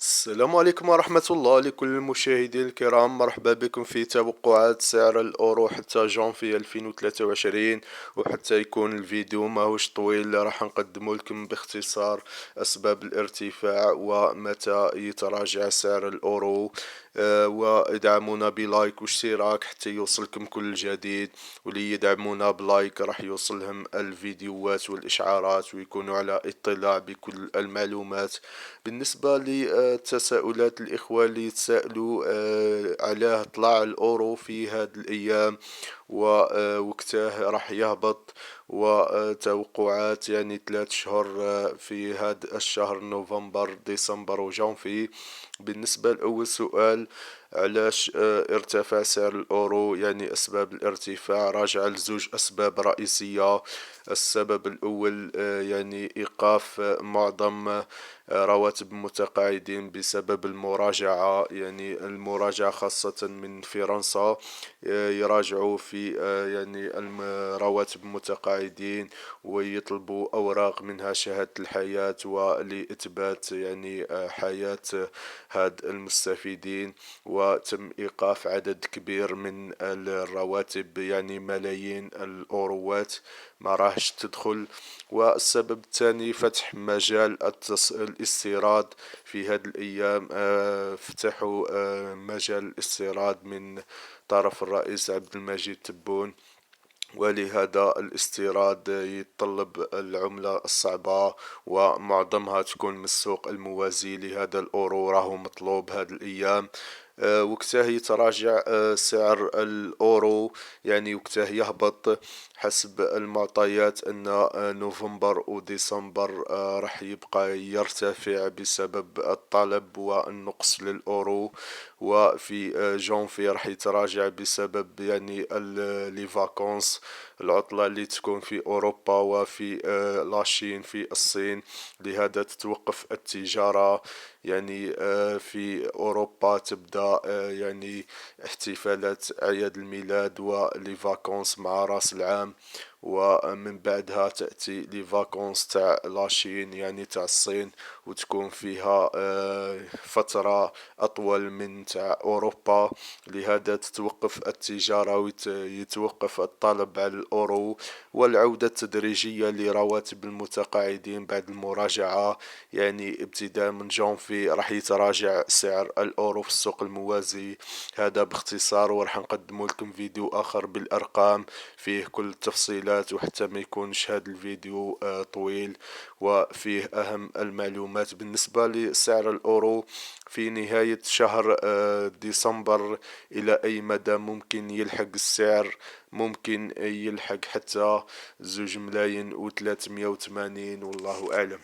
السلام عليكم ورحمة الله لكل المشاهدين الكرام، مرحبا بكم في توقعات سعر الأورو حتى جانفي 2023. وحتى يكون الفيديو ماهوش طويل راح نقدم لكم باختصار أسباب الارتفاع ومتى يتراجع سعر الأورو. وادعمونا بلايك واشتراك حتى يوصلكم كل جديد، واللي يدعمونا بلايك راح يوصلهم الفيديوهات والإشعارات ويكونوا على اطلاع بكل المعلومات. بالنسبة لتساؤلات الإخوة اللي يتساءلوا علاه طلع الأورو في هذه الأيام ووقتاه راح يهبط، وتوقعات يعني 3 شهور في هذا الشهر نوفمبر ديسمبر وجانفي. بالنسبة لأول سؤال، علاش ارتفع سعر الأورو؟ يعني أسباب الارتفاع راجعة لزوج أسباب رئيسية. السبب الأول يعني إيقاف معظم رواتب المتقاعدين بسبب المراجعة، يعني المراجعة خاصة من فرنسا يراجعوا في يعني رواتب المتقاعدين ويطلبوا أوراق منها شهادة الحياة ولإثبات يعني حياة هاد المستفيدين. وتم إيقاف عدد كبير من الرواتب، يعني ملايين الأوروات ما راحش تدخل. والسبب الثاني فتح مجال الاستيراد. في هذه الأيام فتحوا مجال الاستيراد من طرف الرئيس عبد المجيد تبون، ولهذا الاستيراد يتطلب العملة الصعبة ومعظمها تكون من السوق الموازي، لهذا الأورو راهو مطلوب هذه الأيام. وقتها يتراجع سعر الأورو، يعني وقتها يهبط حسب المعطيات أن نوفمبر وديسمبر راح يبقى يرتفع بسبب الطلب والنقص للأورو. وفي جانفي راح يتراجع بسبب يعني لي فاكونس، العطلة اللي تكون في أوروبا وفي لاشين في الصين، لهذا تتوقف التجارة. يعني في أوروبا تبدأ يعني احتفالات أعياد الميلاد ولي فاكونس مع رأس العام، ومن بعدها تأتي لي فاكونس تاع لاشين يعني تاع الصين، وتكون فيها فترة أطول من تاع أوروبا، لهذا تتوقف التجارة ويتوقف الطلب على الأورو. والعودة التدريجية لرواتب المتقاعدين بعد المراجعة، يعني ابتداء من جانفي راح يتراجع سعر الأورو في السوق الموازي. هذا باختصار، وراح نقدم لكم فيديو آخر بالأرقام فيه كل التفصيلات، وحتى ما يكونش هذا الفيديو طويل وفيه أهم المعلومات. بالنسبة لسعر الأورو في نهاية شهر ديسمبر، إلى أي مدى ممكن يلحق السعر؟ ممكن يلحق حتى 2,380,000، والله أعلم.